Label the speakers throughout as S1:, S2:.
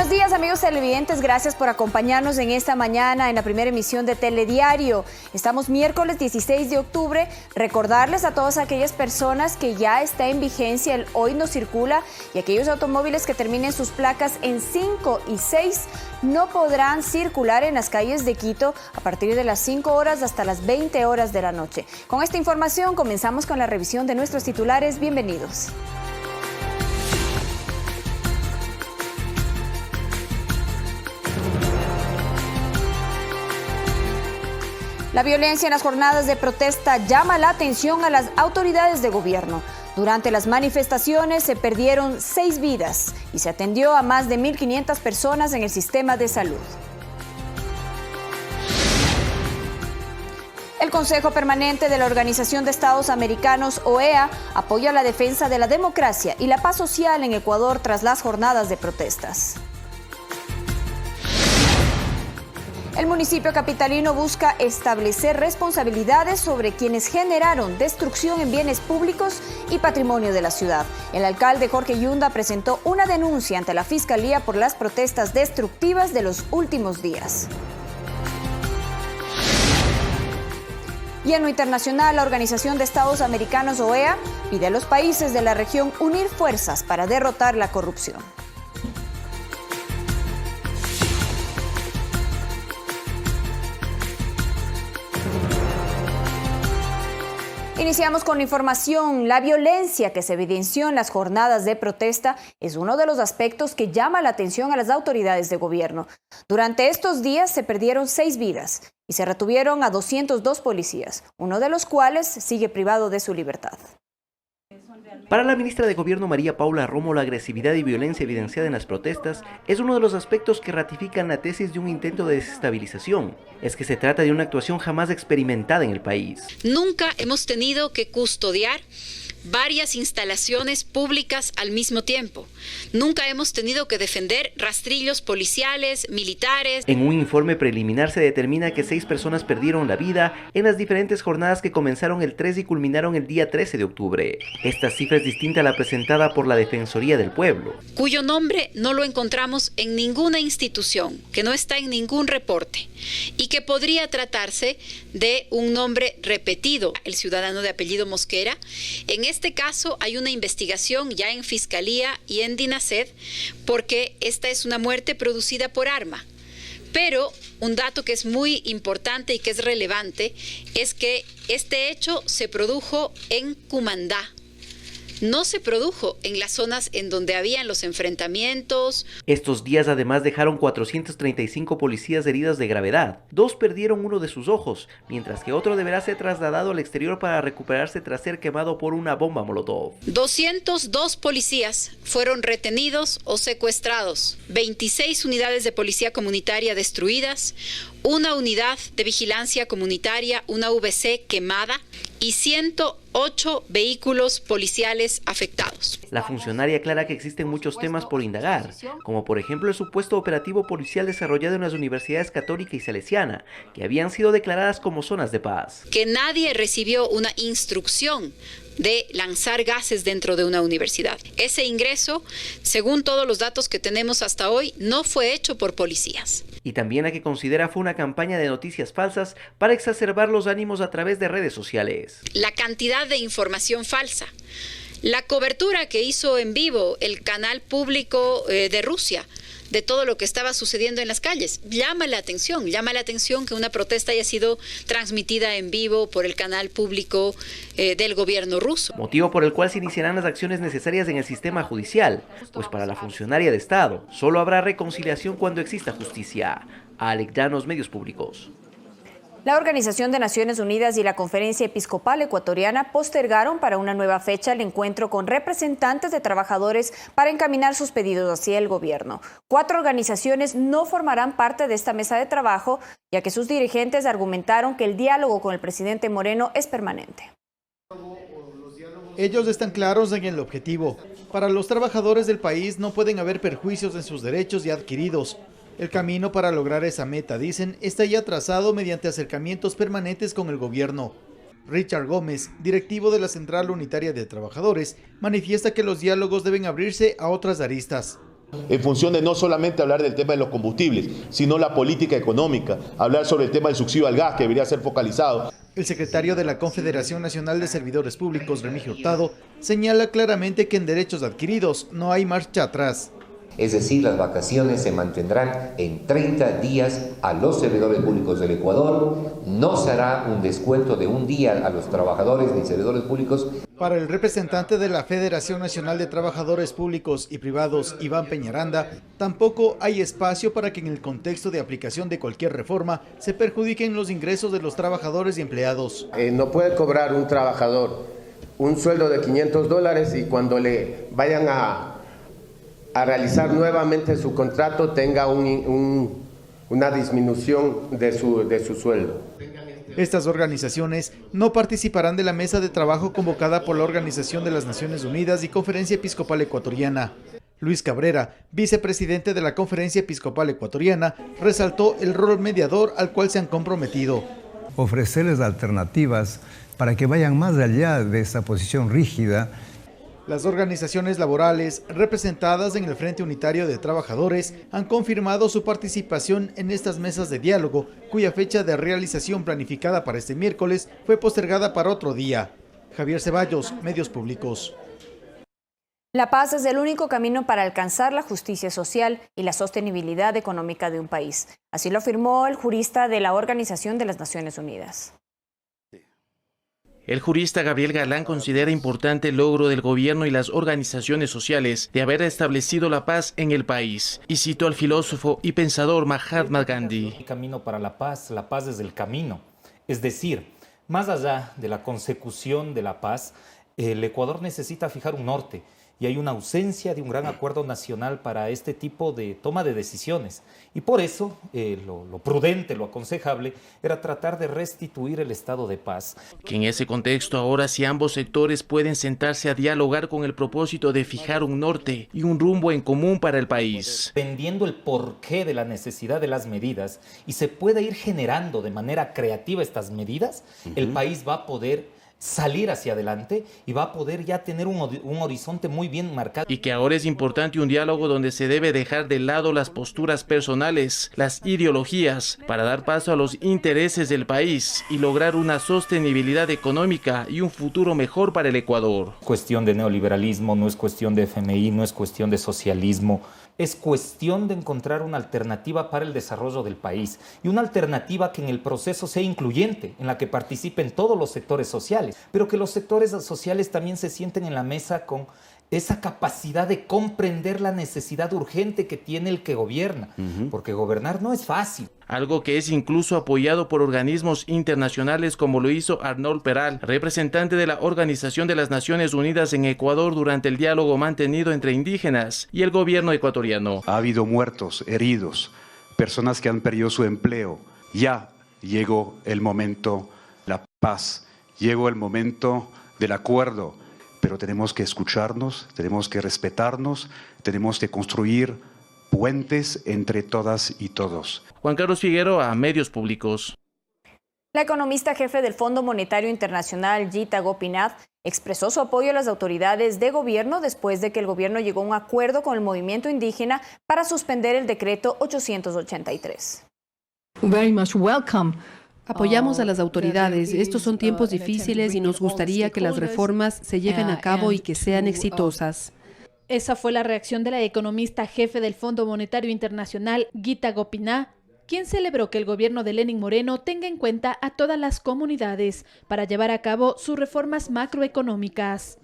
S1: Buenos días, amigos televidentes, gracias por acompañarnos en esta mañana en la primera emisión de Telediario. Estamos miércoles 16 de octubre. Recordarles a todas aquellas personas que ya está en vigencia el Hoy No Circula y aquellos automóviles que terminen sus placas en 5 y 6 no podrán circular en las calles de Quito a partir de las 5 horas hasta las 20 horas de la noche. Con esta información comenzamos con la revisión de nuestros titulares. Bienvenidos. La violencia en las jornadas de protesta llama la atención a las autoridades de gobierno. Durante las manifestaciones se perdieron 6 vidas y se atendió a más de 1.500 personas en el sistema de salud. El Consejo Permanente de la Organización de Estados Americanos, OEA, apoya la defensa de la democracia y la paz social en Ecuador tras las jornadas de protestas. El municipio capitalino busca establecer responsabilidades sobre quienes generaron destrucción en bienes públicos y patrimonio de la ciudad. El alcalde Jorge Yunda presentó una denuncia ante la Fiscalía por las protestas destructivas de los últimos días. Y en lo internacional, la Organización de Estados Americanos, OEA, pide a los países de la región unir fuerzas para derrotar la corrupción. Iniciamos con la información. La violencia que se evidenció en las jornadas de protesta es uno de los aspectos que llama la atención a las autoridades de gobierno. Durante estos días se perdieron 6 vidas y se retuvieron a 202 policías, uno de los cuales sigue privado de su libertad.
S2: Para la ministra de Gobierno María Paula Romo, la agresividad y violencia evidenciada en las protestas es uno de los aspectos que ratifican la tesis de un intento de desestabilización. Es que se trata de una actuación jamás experimentada en el país.
S3: Nunca hemos tenido que custodiar varias instalaciones públicas al mismo tiempo. Nunca hemos tenido que defender rastrillos policiales, militares.
S2: En un informe preliminar se determina que 6 personas perdieron la vida en las diferentes jornadas que comenzaron el 3 y culminaron el día 13 de octubre. Esta cifra es distinta a la presentada por la Defensoría del Pueblo,
S3: cuyo nombre no lo encontramos en ninguna institución, que no está en ningún reporte y que podría tratarse de un nombre repetido, el ciudadano de apellido Mosquera. En este caso hay una investigación ya en Fiscalía y en DINASED porque esta es una muerte producida por arma. Pero un dato que es muy importante y que es relevante es que este hecho se produjo en Cumandá. No se produjo en las zonas en donde habían los enfrentamientos.
S2: Estos días además dejaron 435 policías heridas de gravedad. 2 perdieron uno de sus ojos, mientras que otro deberá ser trasladado al exterior para recuperarse tras ser quemado por una bomba molotov.
S3: 202 policías fueron retenidos o secuestrados, 26 unidades de policía comunitaria destruidas, una unidad de vigilancia comunitaria, una VC quemada y 108 vehículos policiales afectados.
S2: La funcionaria aclara que existen muchos temas por indagar, como por ejemplo el supuesto operativo policial desarrollado en las universidades Católica y Salesiana, que habían sido declaradas como zonas de paz.
S3: Que nadie recibió una instrucción de lanzar gases dentro de una universidad. Ese ingreso, según todos los datos que tenemos hasta hoy, no fue hecho por policías.
S2: Y también a que considera fue una campaña de noticias falsas para exacerbar los ánimos a través de redes sociales.
S3: La cantidad de información falsa, la cobertura que hizo en vivo el canal público de Rusia, de todo lo que estaba sucediendo en las calles. Llama la atención que una protesta haya sido transmitida en vivo por el canal público del gobierno ruso.
S2: Motivo por el cual se iniciarán las acciones necesarias en el sistema judicial, pues para la funcionaria de Estado solo habrá reconciliación cuando exista justicia. Alec Llanos, Medios Públicos.
S1: La Organización de Naciones Unidas y la Conferencia Episcopal Ecuatoriana postergaron para una nueva fecha el encuentro con representantes de trabajadores para encaminar sus pedidos hacia el gobierno. 4 organizaciones no formarán parte de esta mesa de trabajo, ya que sus dirigentes argumentaron que el diálogo con el presidente Moreno es permanente.
S4: Ellos están claros en el objetivo. Para los trabajadores del país no pueden haber perjuicios en sus derechos ya adquiridos. El camino para lograr esa meta, dicen, está ya trazado mediante acercamientos permanentes con el gobierno. Richard Gómez, directivo de la Central Unitaria de Trabajadores, manifiesta que los diálogos deben abrirse a otras aristas.
S5: En función de no solamente hablar del tema de los combustibles, sino la política económica, hablar sobre el tema del subsidio al gas, que debería ser focalizado.
S4: El secretario de la Confederación Nacional de Servidores Públicos, Remigio Hurtado, señala claramente que en derechos adquiridos no hay marcha atrás.
S6: Es decir, las vacaciones se mantendrán en 30 días a los servidores públicos del Ecuador. No se hará un descuento de un día a los trabajadores ni servidores públicos.
S4: Para el representante de la Federación Nacional de Trabajadores Públicos y Privados, Iván Peñaranda, tampoco hay espacio para que en el contexto de aplicación de cualquier reforma se perjudiquen los ingresos de los trabajadores y empleados.
S7: No puede cobrar un trabajador un sueldo de $500 y cuando le vayan a realizar nuevamente su contrato tenga una disminución de su sueldo.
S4: Estas organizaciones no participarán de la mesa de trabajo convocada por la Organización de las Naciones Unidas y Conferencia Episcopal Ecuatoriana. Luis Cabrera, vicepresidente de la Conferencia Episcopal Ecuatoriana, resaltó el rol mediador al cual se han comprometido.
S8: Ofrecerles alternativas para que vayan más allá de esa posición rígida.
S4: Las organizaciones laborales representadas en el Frente Unitario de Trabajadores han confirmado su participación en estas mesas de diálogo, cuya fecha de realización planificada para este miércoles fue postergada para otro día. Javier Ceballos, Medios Públicos.
S1: La paz es el único camino para alcanzar la justicia social y la sostenibilidad económica de un país. Así lo afirmó el jurista de la Organización de las Naciones Unidas.
S2: El jurista Gabriel Galán considera importante el logro del gobierno y las organizaciones sociales de haber establecido la paz en el país, y citó al filósofo y pensador Mahatma Gandhi.
S9: El camino para la paz es el camino. Es decir, más allá de la consecución de la paz, el Ecuador necesita fijar un norte, y hay una ausencia de un gran acuerdo nacional para este tipo de toma de decisiones. Y por eso lo prudente, lo aconsejable, era tratar de restituir el estado de paz.
S2: Que en ese contexto ahora sí ambos sectores pueden sentarse a dialogar con el propósito de fijar un norte y un rumbo en común para el país.
S9: Entendiendo el porqué de la necesidad de las medidas y se pueda ir generando de manera creativa estas medidas, el país va a poder salir hacia adelante y va a poder ya tener un horizonte muy bien marcado.
S2: Y que ahora es importante un diálogo donde se debe dejar de lado las posturas personales, las ideologías, para dar paso a los intereses del país y lograr una sostenibilidad económica y un futuro mejor para el Ecuador.
S9: No es cuestión de neoliberalismo, no es cuestión de FMI, no es cuestión de socialismo. Es cuestión de encontrar una alternativa para el desarrollo del país y una alternativa que en el proceso sea incluyente, en la que participen todos los sectores sociales, pero que los sectores sociales también se sienten en la mesa con esa capacidad de comprender la necesidad urgente que tiene el que gobierna, porque gobernar no es fácil.
S2: Algo que es incluso apoyado por organismos internacionales como lo hizo Arnold Peral, representante de la Organización de las Naciones Unidas en Ecuador durante el diálogo mantenido entre indígenas y el gobierno ecuatoriano.
S10: Ha habido muertos, heridos, personas que han perdido su empleo. Ya llegó el momento de la paz, llegó el momento del acuerdo, pero tenemos que escucharnos, tenemos que respetarnos, tenemos que construir puentes entre todas y todos.
S2: Juan Carlos Figueroa, Medios Públicos.
S1: La economista jefe del Fondo Monetario Internacional, Gita Gopinath, expresó su apoyo a las autoridades de gobierno después de que el gobierno llegó a un acuerdo con el movimiento indígena para suspender el decreto 883.
S11: Very much welcome. Apoyamos a las autoridades. Estos son tiempos difíciles y nos gustaría que las reformas se lleven a cabo y que sean exitosas.
S12: Esa fue la reacción de la economista jefe del Fondo Monetario Internacional, Gita Gopinath, quien celebró que el gobierno de Lenín Moreno tenga en cuenta a todas las comunidades para llevar a cabo sus reformas macroeconómicas.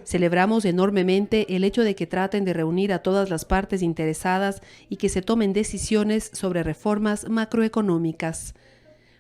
S11: Celebramos enormemente el hecho de que traten de reunir a todas las partes interesadas y que se tomen decisiones sobre reformas macroeconómicas.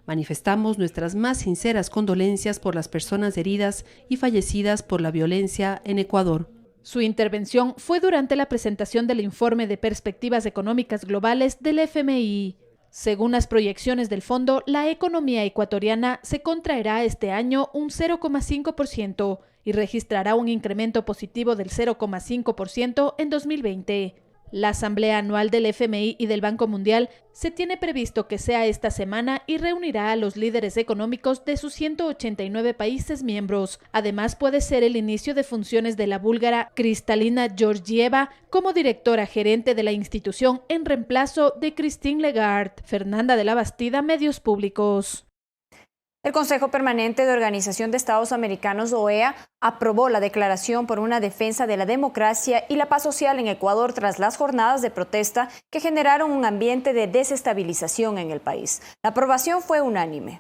S11: Manifestamos nuestras más sinceras condolencias por las personas heridas y fallecidas por la violencia en Ecuador.
S12: Su intervención fue durante la presentación del informe de perspectivas económicas globales del FMI. Según las proyecciones del fondo, la economía ecuatoriana se contraerá este año un 0,5% y registrará un incremento positivo del 0,5% en 2020. La asamblea anual del FMI y del Banco Mundial se tiene previsto que sea esta semana y reunirá a los líderes económicos de sus 189 países miembros. Además, puede ser el inicio de funciones de la búlgara Kristalina Georgieva como directora gerente de la institución en reemplazo de Christine Lagarde. Fernanda de la Bastida, Medios Públicos.
S1: El Consejo Permanente de Organización de Estados Americanos, OEA, aprobó la declaración por una defensa de la democracia y la paz social en Ecuador tras las jornadas de protesta que generaron un ambiente de desestabilización en el país. La aprobación fue unánime.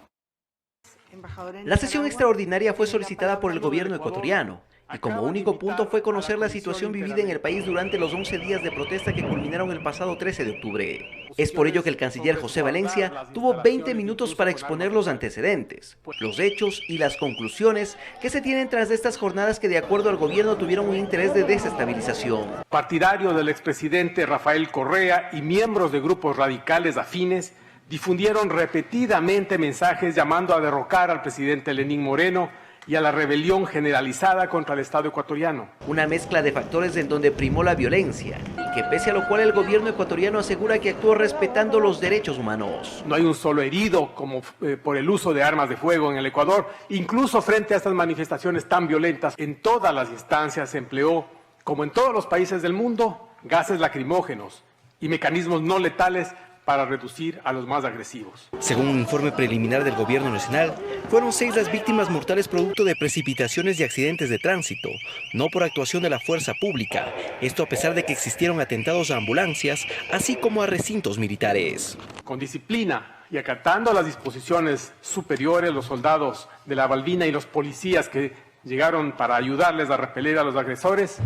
S2: La sesión extraordinaria fue solicitada por el gobierno ecuatoriano y como único punto fue conocer la situación vivida en el país durante los 11 días de protesta que culminaron el pasado 13 de octubre. Es por ello que el canciller José Valencia tuvo 20 minutos para exponer los antecedentes, los hechos y las conclusiones que se tienen tras de estas jornadas que de acuerdo al gobierno tuvieron un interés de desestabilización.
S13: Partidario del expresidente Rafael Correa y miembros de grupos radicales afines difundieron repetidamente mensajes llamando a derrocar al presidente Lenín Moreno y a la rebelión generalizada contra el Estado ecuatoriano.
S2: Una mezcla de factores en donde primó la violencia y que pese a lo cual el gobierno ecuatoriano asegura que actuó respetando los derechos humanos.
S13: No hay un solo herido como por el uso de armas de fuego en el Ecuador. Incluso frente a estas manifestaciones tan violentas, en todas las instancias se empleó, como en todos los países del mundo, gases lacrimógenos y mecanismos no letales para reducir a los más agresivos.
S2: Según un informe preliminar del gobierno nacional, fueron 6 las víctimas mortales producto de precipitaciones y accidentes de tránsito, no por actuación de la fuerza pública. Esto a pesar de que existieron atentados a ambulancias, así como a recintos militares.
S13: Con disciplina y acatando las disposiciones superiores, los soldados de la Balbina y los policías que llegaron para ayudarles a repeler a los agresores,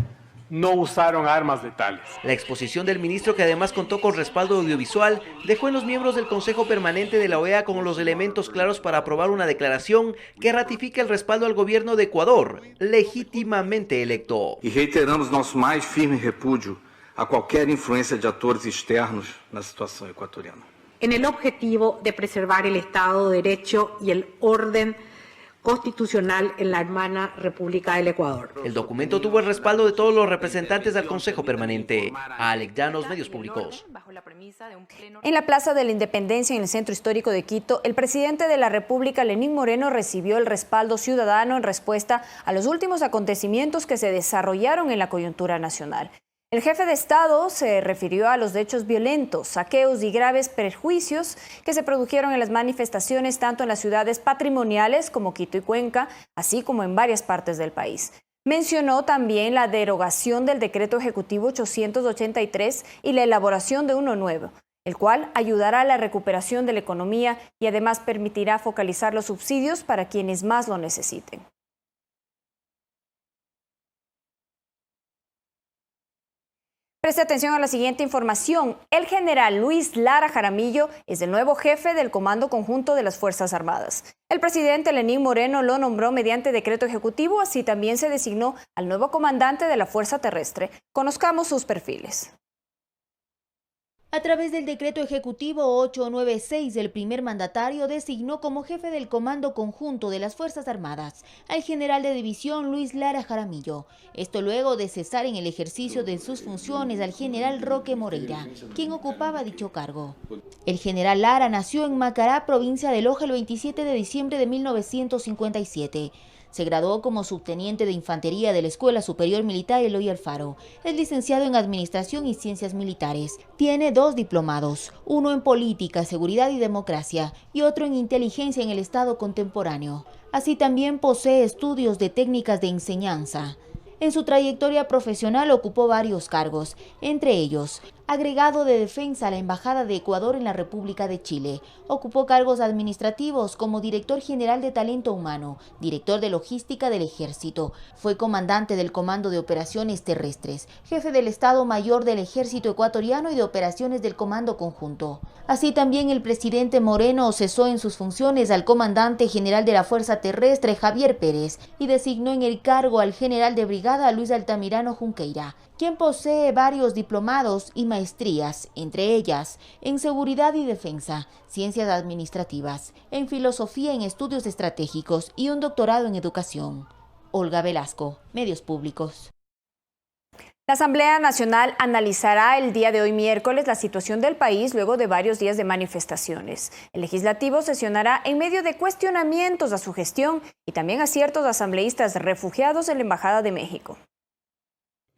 S13: no usaron armas letales.
S2: La exposición del ministro, que además contó con respaldo audiovisual, dejó en los miembros del Consejo Permanente de la OEA con los elementos claros para aprobar una declaración que ratifica el respaldo al gobierno de Ecuador, legítimamente electo.
S14: E reiteramos nosso mais firme repúdio a qualquer influencia de actores externos na situación ecuatoriana.
S15: En el objetivo de preservar el Estado de Derecho y el orden constitucional en la hermana República del Ecuador.
S2: El documento tuvo el respaldo de todos los representantes del Consejo Permanente. Alex Llanos, Medios Públicos.
S1: En la Plaza de la Independencia, en el centro histórico de Quito, el presidente de la República, Lenín Moreno, recibió el respaldo ciudadano en respuesta a los últimos acontecimientos que se desarrollaron en la coyuntura nacional. El jefe de Estado se refirió a los hechos violentos, saqueos y graves perjuicios que se produjeron en las manifestaciones tanto en las ciudades patrimoniales como Quito y Cuenca, así como en varias partes del país. Mencionó también la derogación del decreto ejecutivo 883 y la elaboración de uno nuevo, el cual ayudará a la recuperación de la economía y además permitirá focalizar los subsidios para quienes más lo necesiten. Preste atención a la siguiente información. El general Luis Lara Jaramillo es el nuevo jefe del Comando Conjunto de las Fuerzas Armadas. El presidente Lenín Moreno lo nombró mediante decreto ejecutivo, así también se designó al nuevo comandante de la Fuerza Terrestre. Conozcamos sus perfiles.
S16: A través del decreto ejecutivo 896, el primer mandatario designó como jefe del Comando Conjunto de las Fuerzas Armadas al general de división Luis Lara Jaramillo. Esto luego de cesar en el ejercicio de sus funciones al general Roque Moreira, quien ocupaba dicho cargo. El general Lara nació en Macará, provincia de Loja, el 27 de diciembre de 1957. Se graduó como subteniente de infantería de la Escuela Superior Militar Eloy Alfaro. Es licenciado en Administración y Ciencias Militares. Tiene 2 diplomados, uno en Política, Seguridad y Democracia y otro en Inteligencia en el Estado Contemporáneo. Así también posee estudios de técnicas de enseñanza. En su trayectoria profesional ocupó varios cargos, entre ellos agregado de defensa a la Embajada de Ecuador en la República de Chile. Ocupó cargos administrativos como director general de Talento Humano, director de Logística del Ejército. Fue comandante del Comando de Operaciones Terrestres, jefe del Estado Mayor del Ejército Ecuatoriano y de Operaciones del Comando Conjunto. Así también el presidente Moreno cesó en sus funciones al comandante general de la Fuerza Terrestre, Javier Pérez, y designó en el cargo al general de brigada Luis Altamirano Junqueira, quien posee varios diplomados y maestrías, entre ellas en Seguridad y Defensa, Ciencias Administrativas, en Filosofía en Estudios Estratégicos y un doctorado en Educación. Olga Velasco, Medios Públicos.
S1: La Asamblea Nacional analizará el día de hoy miércoles la situación del país luego de varios días de manifestaciones. El legislativo sesionará en medio de cuestionamientos a su gestión y también a ciertos asambleístas refugiados en la Embajada de México.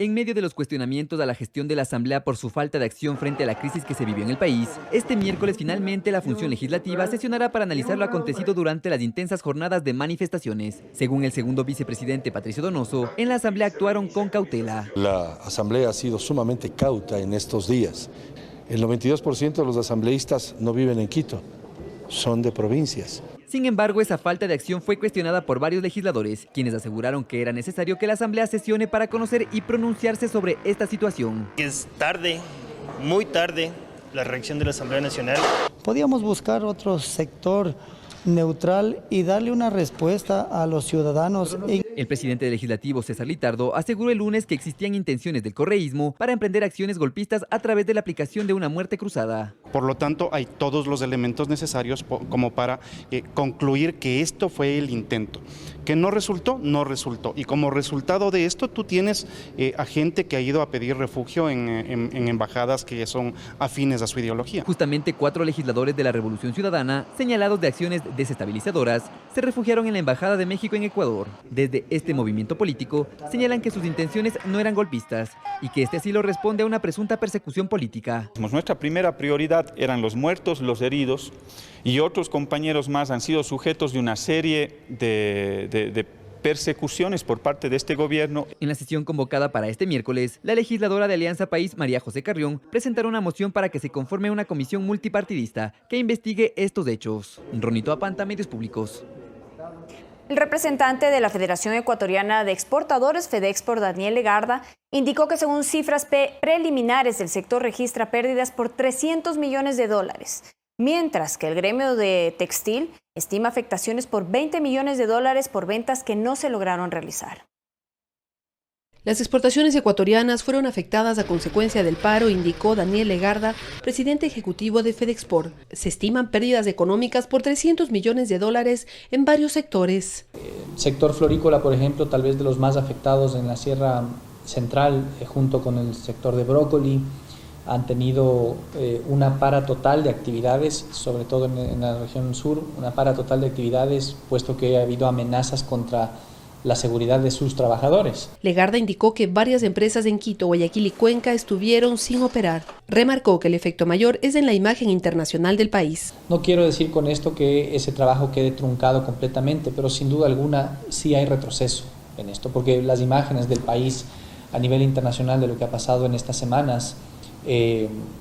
S17: En medio de los cuestionamientos a la gestión de la Asamblea por su falta de acción frente a la crisis que se vivió en el país, este miércoles finalmente la función legislativa sesionará para analizar lo acontecido durante las intensas jornadas de manifestaciones. Según el segundo vicepresidente Patricio Donoso, en la Asamblea actuaron con cautela.
S18: La Asamblea ha sido sumamente cauta en estos días. El 92% de los asambleístas no viven en Quito, son de provincias.
S17: Sin embargo, esa falta de acción fue cuestionada por varios legisladores, quienes aseguraron que era necesario que la Asamblea sesione para conocer y pronunciarse sobre esta situación.
S19: Es tarde, muy tarde, la reacción de la Asamblea Nacional.
S20: Podíamos buscar otro sector neutral y darle una respuesta a los ciudadanos.
S17: El presidente del Legislativo, César Litardo, aseguró el lunes que existían intenciones del correísmo para emprender acciones golpistas a través de la aplicación de una muerte cruzada.
S21: Por lo tanto, hay todos los elementos necesarios como para concluir que esto fue el intento. Que no resultó, no resultó. Y como resultado de esto, tú tienes a gente que ha ido a pedir refugio en embajadas que son afines a su ideología.
S17: Justamente 4 legisladores de la Revolución Ciudadana, señalados de acciones desestabilizadoras, se refugiaron en la Embajada de México en Ecuador. Desde este movimiento político señalan que sus intenciones no eran golpistas y que este asilo responde a una presunta persecución política.
S22: Nuestra primera prioridad eran los muertos, los heridos, y otros compañeros más han sido sujetos de una serie de persecuciones por parte de este gobierno.
S17: En la sesión convocada para este miércoles, la legisladora de Alianza País, María José Carrión, presentará una moción para que se conforme una comisión multipartidista que investigue estos hechos. Ronito Apanta, Medios Públicos.
S1: El representante de la Federación Ecuatoriana de Exportadores, Fedexport, Daniel Legarda, indicó que según cifras preliminares el sector registra pérdidas por $300 millones, mientras que el gremio de textil estima afectaciones por $20 millones por ventas que no se lograron realizar.
S11: Las exportaciones ecuatorianas fueron afectadas a consecuencia del paro, indicó Daniel Legarda, presidente ejecutivo de Fedexport. Se estiman pérdidas económicas por $300 millones en varios sectores.
S23: El sector florícola, por ejemplo, tal vez de los más afectados en la Sierra Central, junto con el sector de brócoli, han tenido una para total de actividades, sobre todo en la región sur, una para total de actividades, puesto que ha habido amenazas contra la seguridad de sus trabajadores.
S11: Legarda indicó que varias empresas en Quito, Guayaquil y Cuenca estuvieron sin operar. Remarcó que el efecto mayor es en la imagen internacional del país.
S23: No quiero decir con esto que ese trabajo quede truncado completamente, pero sin duda alguna sí hay retroceso en esto, porque las imágenes del país a nivel internacional de lo que ha pasado en estas semanas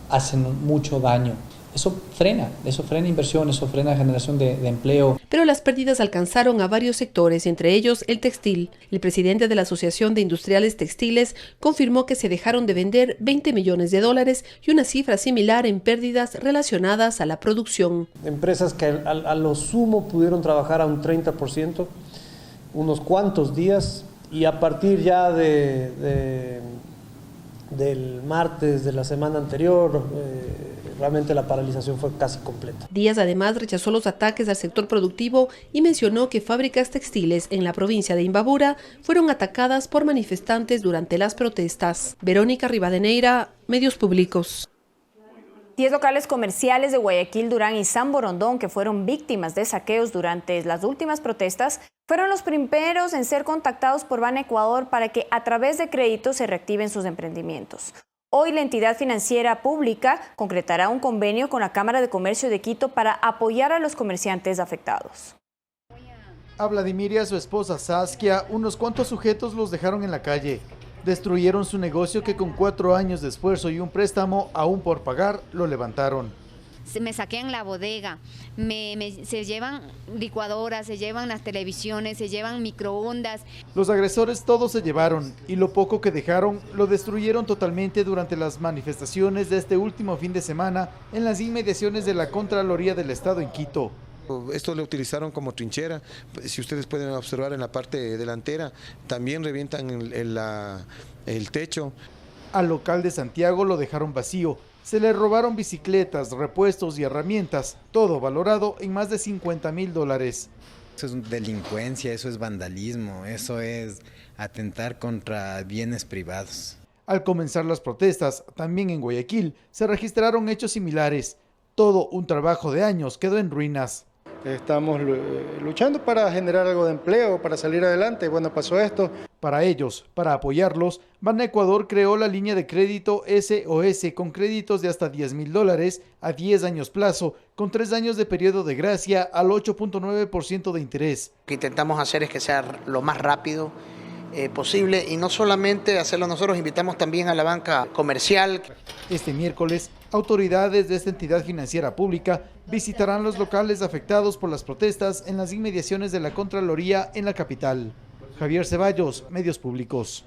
S23: hacen mucho daño. Eso frena inversión, eso frena generación de empleo.
S11: Pero las pérdidas alcanzaron a varios sectores, entre ellos el textil. El presidente de la Asociación de Industriales Textiles confirmó que se dejaron de vender $20 millones y una cifra similar en pérdidas relacionadas a la producción.
S24: Empresas que a lo sumo pudieron trabajar a un 30%, unos cuantos días, y a partir ya del martes de la semana anterior, realmente la paralización fue casi completa.
S11: Díaz además rechazó los ataques al sector productivo y mencionó que fábricas textiles en la provincia de Imbabura fueron atacadas por manifestantes durante las protestas. Verónica Rivadeneira, Medios Públicos.
S1: 10 locales comerciales de Guayaquil, Durán y San Borondón, que fueron víctimas de saqueos durante las últimas protestas, fueron los primeros en ser contactados por Ban Ecuador para que a través de créditos se reactiven sus emprendimientos. Hoy la entidad financiera pública concretará un convenio con la Cámara de Comercio de Quito para apoyar a los comerciantes afectados.
S4: A Vladimir y a su esposa Saskia, unos cuantos sujetos los dejaron en la calle. Destruyeron su negocio que con 4 años de esfuerzo y un préstamo aún por pagar, lo levantaron.
S25: Me saquean la bodega, se llevan licuadoras, se llevan las televisiones, se llevan microondas.
S4: Los agresores todos se llevaron y lo poco que dejaron lo destruyeron totalmente durante las manifestaciones de este último fin de semana en las inmediaciones de la Contraloría del Estado en Quito.
S26: Esto lo utilizaron como trinchera. Si ustedes pueden observar en la parte delantera, también revientan el techo.
S4: Al local de Santiago lo dejaron vacío. Se le robaron bicicletas, repuestos y herramientas, todo valorado en más de $50,000.
S27: Eso es delincuencia, eso es vandalismo, eso es atentar contra bienes privados.
S4: Al comenzar las protestas, también en Guayaquil, se registraron hechos similares. Todo un trabajo de años quedó en ruinas.
S3: Estamos luchando para generar algo de empleo, para salir adelante. Bueno, pasó esto.
S4: Para ellos, para apoyarlos, Ban Ecuador creó la línea de crédito SOS con créditos de hasta $10,000 a 10 años plazo, con 3 años de periodo de gracia al 8.9% de interés.
S5: Lo que intentamos hacer es que sea lo más rápido posible y no solamente hacerlo nosotros, invitamos también a la banca comercial.
S4: Este miércoles, autoridades de esta entidad financiera pública visitarán los locales afectados por las protestas en las inmediaciones de la Contraloría en la capital. Javier Ceballos, Medios Públicos.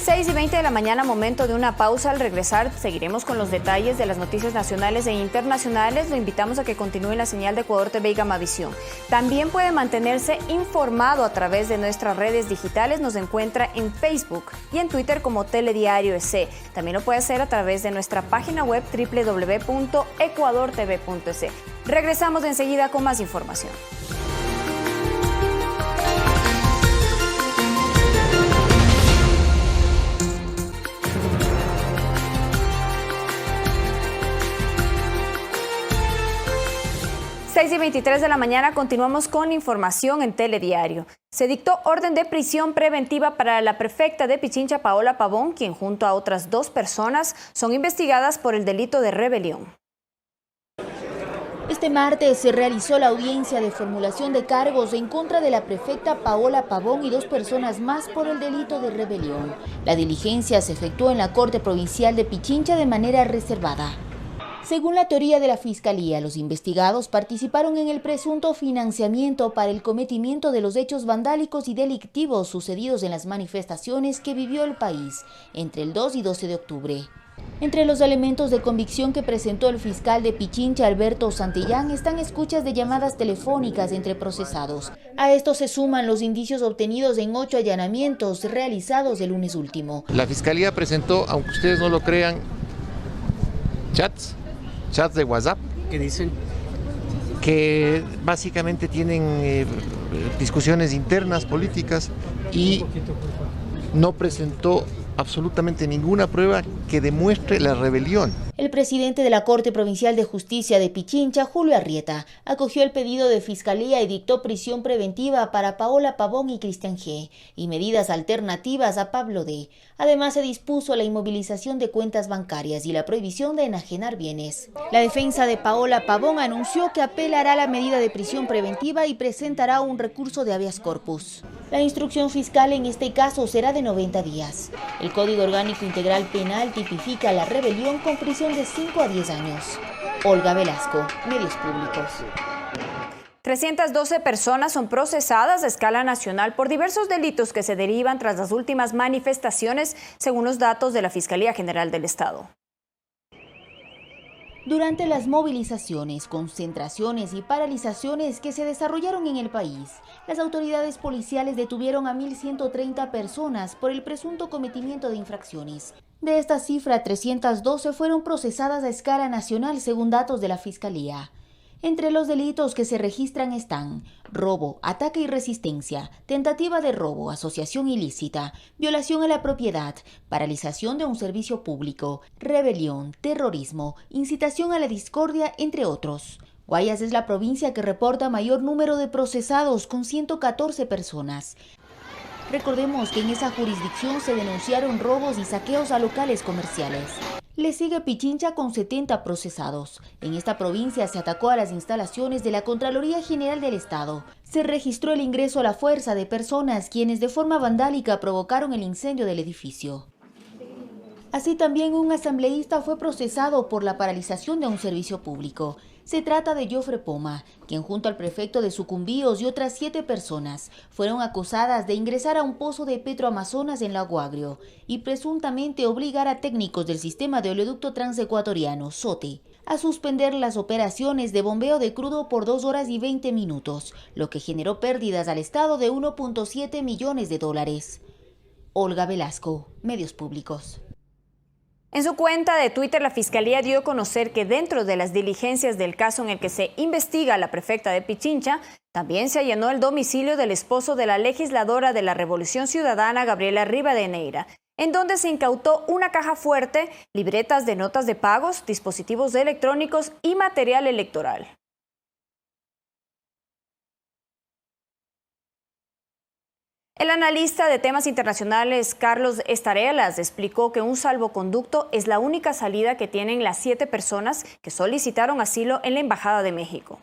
S1: 6:20 de la mañana, momento de una pausa. Al regresar seguiremos con los detalles de las noticias nacionales e internacionales. Lo invitamos a que continúe en la señal de Ecuador TV y Gamavisión. También puede mantenerse informado a través de nuestras redes digitales. Nos encuentra en Facebook y en Twitter como Telediario EC. También lo puede hacer a través de nuestra página web www.ecuadortv.es. Regresamos enseguida con más información. y 23 de la mañana, continuamos con información en Telediario. Se dictó orden de prisión preventiva para la prefecta de Pichincha, Paola Pavón, quien junto a otras 2 personas son investigadas por el delito de rebelión.
S16: Este martes se realizó la audiencia de formulación de cargos en contra de la prefecta Paola Pavón y 2 personas más por el delito de rebelión. La diligencia se efectuó en la Corte Provincial de Pichincha de manera reservada. Según la teoría de la Fiscalía, los investigados participaron en el presunto financiamiento para el cometimiento de los hechos vandálicos y delictivos sucedidos en las manifestaciones que vivió el país entre el 2 y 12 de octubre. Entre los elementos de convicción que presentó el fiscal de Pichincha, Alberto Santillán, están escuchas de llamadas telefónicas entre procesados. A esto se suman los indicios obtenidos en 8 allanamientos realizados el lunes último.
S6: La Fiscalía presentó, aunque ustedes no lo crean, chats de WhatsApp.
S7: ¿Qué dicen?
S6: Que básicamente tienen discusiones internas políticas y no presentó absolutamente ninguna prueba que demuestre la rebelión.
S16: El presidente de la Corte Provincial de Justicia de Pichincha, Julio Arrieta, acogió el pedido de Fiscalía y dictó prisión preventiva para Paola Pavón y Cristian G. y medidas alternativas a Pablo D. Además, se dispuso la inmovilización de cuentas bancarias y la prohibición de enajenar bienes. La defensa de Paola Pavón anunció que apelará la medida de prisión preventiva y presentará un recurso de habeas corpus. La instrucción fiscal en este caso será de 90 días. El Código Orgánico Integral Penal tipifica la rebelión con prisión de 5 a 10 años. Olga Velasco, Medios Públicos.
S1: 312 personas son procesadas a escala nacional por diversos delitos que se derivan tras las últimas manifestaciones, según los datos de la Fiscalía General del Estado.
S16: Durante las movilizaciones, concentraciones y paralizaciones que se desarrollaron en el país, las autoridades policiales detuvieron a 1.130 personas por el presunto cometimiento de infracciones. De esta cifra, 312 fueron procesadas a escala nacional según datos de la Fiscalía. Entre los delitos que se registran están robo, ataque y resistencia, tentativa de robo, asociación ilícita, violación a la propiedad, paralización de un servicio público, rebelión, terrorismo, incitación a la discordia, entre otros. Guayas es la provincia que reporta mayor número de procesados, con 114 personas. Recordemos que en esa jurisdicción se denunciaron robos y saqueos a locales comerciales. Le sigue Pichincha con 70 procesados. En esta provincia se atacó a las instalaciones de la Contraloría General del Estado. Se registró el ingreso a la fuerza de personas quienes de forma vandálica provocaron el incendio del edificio. Así también un asambleísta fue procesado por la paralización de un servicio público. Se trata de Jofre Poma, quien junto al prefecto de Sucumbíos y otras 7 personas fueron acusadas de ingresar a un pozo de Petroamazonas en Lago Agrio y presuntamente obligar a técnicos del sistema de oleoducto transecuatoriano, SOTE, a suspender las operaciones de bombeo de crudo por 2 horas y 20 minutos, lo que generó pérdidas al Estado de $1.7 millones. Olga Velasco, Medios Públicos.
S1: En su cuenta de Twitter, la Fiscalía dio a conocer que dentro de las diligencias del caso en el que se investiga a la prefecta de Pichincha, también se allanó el domicilio del esposo de la legisladora de la Revolución Ciudadana, Gabriela Rivadeneira. en donde se incautó una caja fuerte, libretas de notas de pagos, dispositivos electrónicos y material electoral. El analista de temas internacionales Carlos Estarelas explicó que un salvoconducto es la única salida que tienen las 7 personas que solicitaron asilo en la Embajada de México.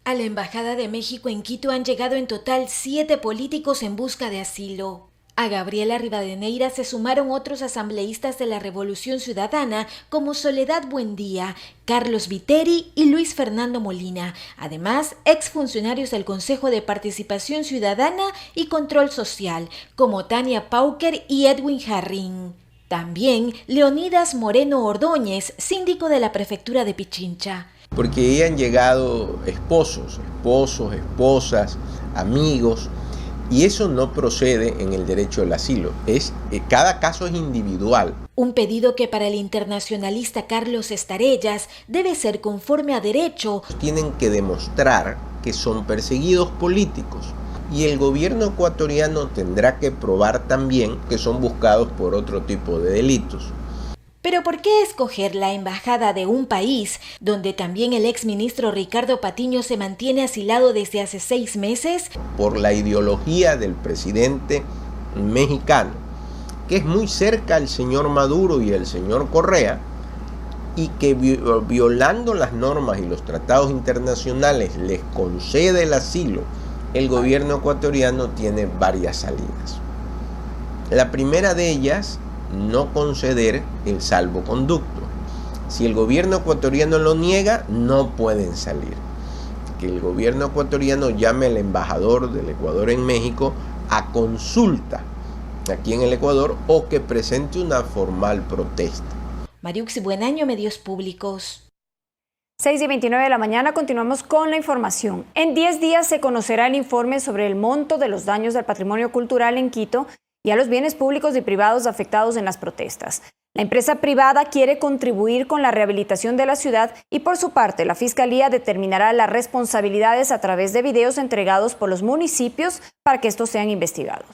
S16: A la Embajada de México en Quito han llegado en total 7 políticos en busca de asilo. A Gabriela Rivadeneira se sumaron otros asambleístas de la Revolución Ciudadana como Soledad Buendía, Carlos Viteri y Luis Fernando Molina. Además, exfuncionarios del Consejo de Participación Ciudadana y Control Social, como Tania Pauker y Edwin Jarrín. También Leonidas Moreno Ordóñez, síndico de la Prefectura de Pichincha.
S7: Porque ahí han llegado esposos, esposas, amigos, y eso no procede en el derecho al asilo. Cada caso es individual.
S16: Un pedido que para el internacionalista Carlos Estarellas debe ser conforme a derecho.
S7: Tienen que demostrar que son perseguidos políticos y el gobierno ecuatoriano tendrá que probar también que son buscados por otro tipo de delitos.
S16: Pero ¿por qué escoger la embajada de un país donde también el exministro Ricardo Patiño se mantiene asilado desde hace 6 meses?
S7: Por la ideología del presidente mexicano, que es muy cerca al señor Maduro y al señor Correa, y que violando las normas y los tratados internacionales les concede el asilo, el gobierno ecuatoriano tiene varias salidas. La primera de ellas, no conceder el salvoconducto. Si el gobierno ecuatoriano lo niega, no pueden salir. Que el gobierno ecuatoriano llame al embajador del Ecuador en México a consulta aquí en el Ecuador o que presente una formal protesta.
S16: Mariuxi Buenaño, Medios Públicos.
S1: 6:29 de la mañana, continuamos con la información. En 10 días se conocerá el informe sobre el monto de los daños al patrimonio cultural en Quito y a los bienes públicos y privados afectados en las protestas. La empresa privada quiere contribuir con la rehabilitación de la ciudad y por su parte la Fiscalía determinará las responsabilidades a través de videos entregados por los municipios para que estos sean investigados.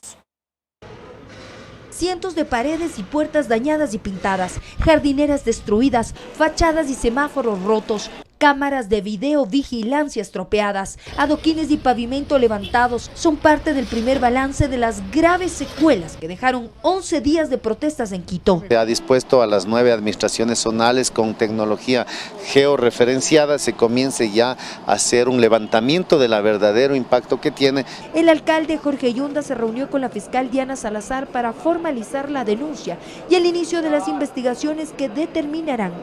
S8: Cientos de paredes y puertas dañadas y pintadas, jardineras destruidas, fachadas y semáforos rotos, cámaras de videovigilancia estropeadas, adoquines y pavimento levantados son parte del primer balance de las graves secuelas que dejaron 11 días de protestas en Quito.
S9: Se ha dispuesto a las 9 administraciones zonales con tecnología georreferenciada, se comience ya a hacer un levantamiento del verdadero impacto que tiene.
S8: El alcalde Jorge Yunda se reunió con la fiscal Diana Salazar para formalizar la denuncia y el inicio de las investigaciones que determinarán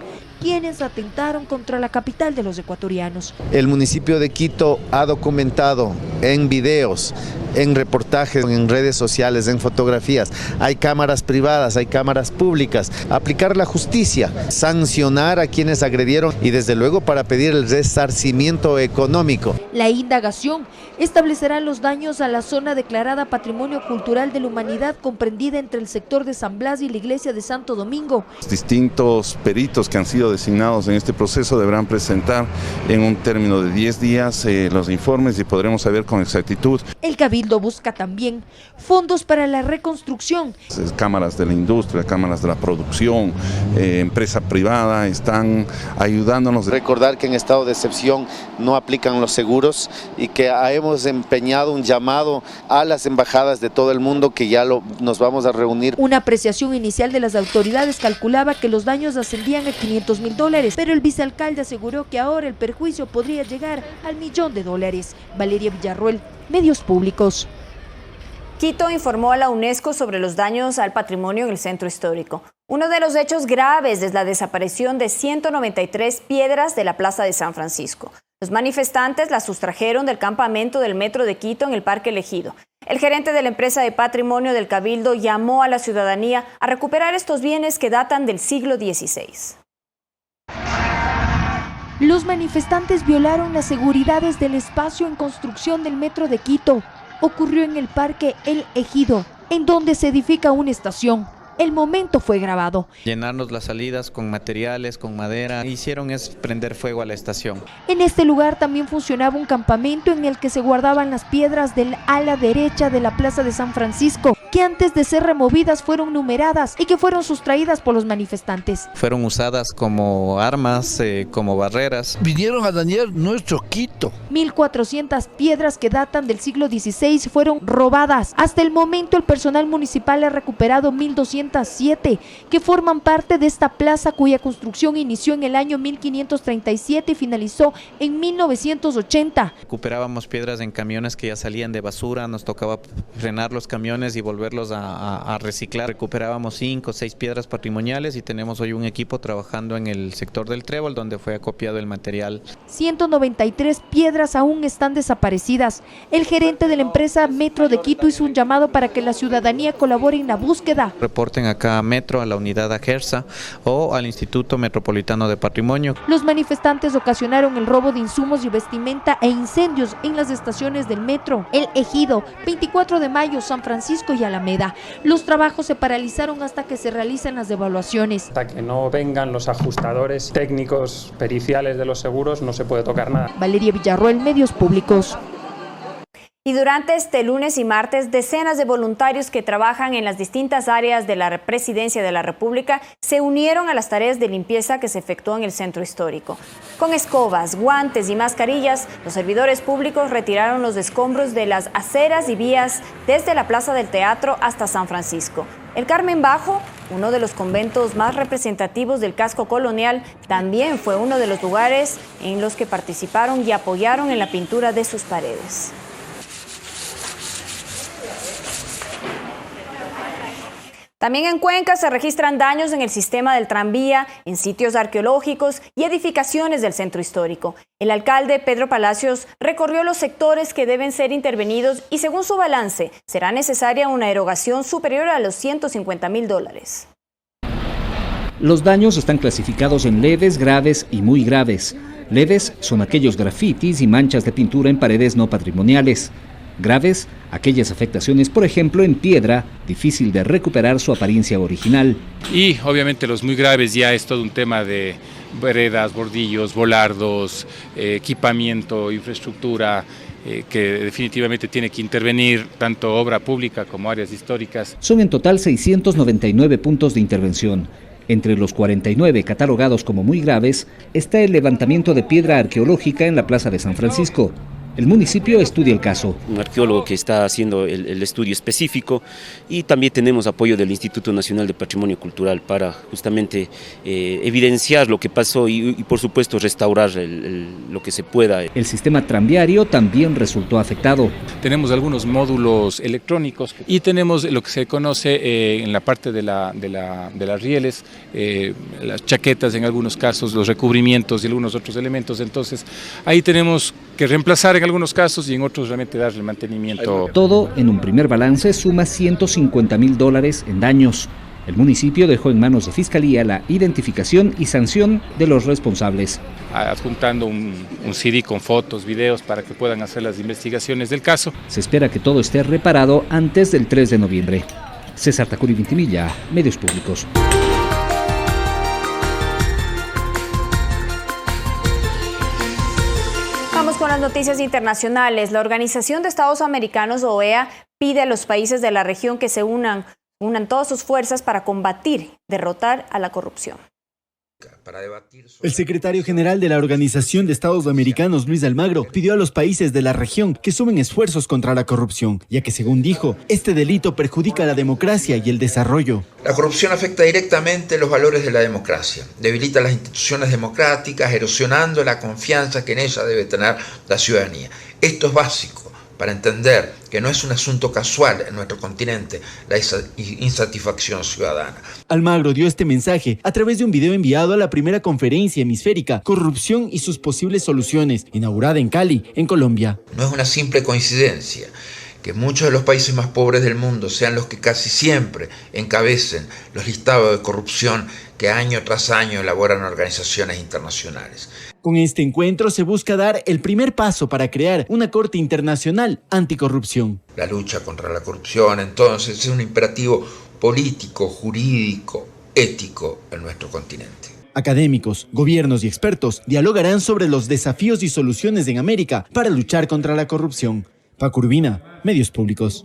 S8: quienes atentaron contra la capital de los ecuatorianos.
S9: El municipio de Quito ha documentado en videos, en reportajes, en redes sociales, en fotografías. Hay cámaras privadas, hay cámaras públicas. Aplicar la justicia, sancionar a quienes agredieron y desde luego para pedir el resarcimiento económico.
S8: La indagación establecerá los daños a la zona declarada Patrimonio Cultural de la Humanidad comprendida entre el sector de San Blas y la iglesia de Santo Domingo.
S10: Distintos peritos que han sido designados en este proceso deberán presentar en un término de 10 días los informes y podremos saber con exactitud.
S8: El Cabildo busca también fondos para la reconstrucción.
S10: Cámaras de la industria, cámaras de la producción, empresa privada están ayudándonos.
S9: Recordar que en estado de excepción no aplican los seguros y que hemos empeñado un llamado a las embajadas de todo el mundo que ya nos vamos a reunir.
S8: Una apreciación inicial de las autoridades calculaba que los daños ascendían a $500,000, pero el vicealcalde aseguró que ahora el perjuicio podría llegar al $1.000.000. Valeria Villarroel, Medios Públicos.
S1: Quito informó a la UNESCO sobre los daños al patrimonio en el centro histórico. Uno de los hechos graves es la desaparición de 193 piedras de la Plaza de San Francisco. Los manifestantes las sustrajeron del campamento del Metro de Quito en el Parque Elegido. El gerente de la empresa de patrimonio del Cabildo llamó a la ciudadanía a recuperar estos bienes que datan del siglo XVI.
S8: Los manifestantes violaron las seguridades del espacio en construcción del Metro de Quito. Ocurrió en el Parque El Ejido, en donde se edifica una estación. El momento fue grabado.
S12: Llenarnos las salidas con materiales, con madera. Hicieron es prender fuego a la estación.
S8: En este lugar también funcionaba un campamento en el que se guardaban las piedras del ala derecha de la Plaza de San Francisco. que antes de ser removidas fueron numeradas y que fueron sustraídas por los manifestantes.
S12: Fueron usadas como armas, como barreras.
S2: Vinieron a dañar nuestro Quito.
S8: 1.400 piedras que datan del siglo XVI fueron robadas. Hasta el momento el personal municipal ha recuperado 1.207 que forman parte de esta plaza cuya construcción inició en el año 1537 y finalizó en 1980.
S12: Recuperábamos piedras en camiones que ya salían de basura, nos tocaba frenar los camiones y volverlos a reciclar. Recuperábamos 5 o 6 piedras patrimoniales y tenemos hoy un equipo trabajando en el sector del Trébol donde fue acopiado el material.
S8: 193 piedras aún están desaparecidas. El gerente de la empresa Metro de Quito hizo un llamado para que la ciudadanía colabore en la búsqueda.
S12: Reporten acá a Metro, a la unidad Ajersa o al Instituto Metropolitano de Patrimonio.
S8: Los manifestantes ocasionaron el robo de insumos y vestimenta e incendios en las estaciones del metro, El Ejido, 24 de Mayo, San Francisco y Alameda. Los trabajos se paralizaron hasta que se realicen las evaluaciones.
S23: Hasta que no vengan los ajustadores técnicos periciales de los seguros no se puede tocar nada.
S8: Valeria Villarroel, Medios Públicos.
S1: Y durante este lunes y martes, decenas de voluntarios que trabajan en las distintas áreas de la Presidencia de la República se unieron a las tareas de limpieza que se efectuó en el centro histórico. Con escobas, guantes y mascarillas, los servidores públicos retiraron los escombros de las aceras y vías desde la Plaza del Teatro hasta San Francisco. El Carmen Bajo, uno de los conventos más representativos del casco colonial, también fue uno de los lugares en los que participaron y apoyaron en la pintura de sus paredes. También en Cuenca se registran daños en el sistema del tranvía, en sitios arqueológicos y edificaciones del centro histórico. El alcalde Pedro Palacios recorrió los sectores que deben ser intervenidos y según su balance será necesaria una erogación superior a los $150.000.
S13: Los daños están clasificados en leves, graves y muy graves. Leves son aquellos grafitis y manchas de pintura en paredes no patrimoniales. Graves, aquellas afectaciones, por ejemplo, en piedra, difícil de recuperar su apariencia original.
S14: Y obviamente los muy graves ya es todo un tema de veredas, bordillos, volardos, equipamiento, infraestructura, que definitivamente tiene que intervenir tanto obra pública como áreas históricas.
S13: Son en total 699 puntos de intervención. Entre los 49 catalogados como muy graves está el levantamiento de piedra arqueológica en la Plaza de San Francisco. El municipio estudia el caso.
S15: Un arqueólogo que está haciendo el estudio específico y también tenemos apoyo del Instituto Nacional de Patrimonio Cultural para justamente evidenciar lo que pasó y por supuesto restaurar lo que se pueda.
S13: El sistema tranviario también resultó afectado.
S22: Tenemos algunos módulos electrónicos y tenemos lo que se conoce en la parte de las rieles, las chaquetas en algunos casos, los recubrimientos y algunos otros elementos. Entonces ahí tenemos que reemplazar en algunos casos y en otros realmente darle mantenimiento.
S13: Todo en un primer balance suma $150.000 en daños. El municipio dejó en manos de Fiscalía la identificación y sanción de los responsables.
S22: Adjuntando un CD con fotos, videos para que puedan hacer las investigaciones del caso.
S13: Se espera que todo esté reparado antes del 3 de noviembre. César Tacuri Vintimilla, Medios Públicos.
S1: Vamos con las noticias internacionales. La Organización de Estados Americanos, OEA, pide a los países de la región que se unan todas sus fuerzas para combatir, derrotar a la corrupción.
S18: El secretario general de la Organización de Estados Americanos, Luis Almagro, pidió a los países de la región que sumen esfuerzos contra la corrupción, ya que, según dijo, este delito perjudica la democracia y el desarrollo.
S19: La corrupción afecta directamente los valores de la democracia, debilita las instituciones democráticas, erosionando la confianza que en ella debe tener la ciudadanía. Esto es básico para entender que no es un asunto casual en nuestro continente la insatisfacción ciudadana.
S18: Almagro dio este mensaje a través de un video enviado a la primera conferencia hemisférica Corrupción y sus posibles soluciones, inaugurada en Cali, en Colombia.
S19: No es una simple coincidencia que muchos de los países más pobres del mundo sean los que casi siempre encabecen los listados de corrupción que año tras año elaboran organizaciones internacionales.
S18: Con este encuentro se busca dar el primer paso para crear una Corte Internacional Anticorrupción.
S19: La lucha contra la corrupción, entonces, es un imperativo político, jurídico, ético en nuestro continente.
S18: Académicos, gobiernos y expertos dialogarán sobre los desafíos y soluciones en América para luchar contra la corrupción. Paco Urbina, Medios Públicos.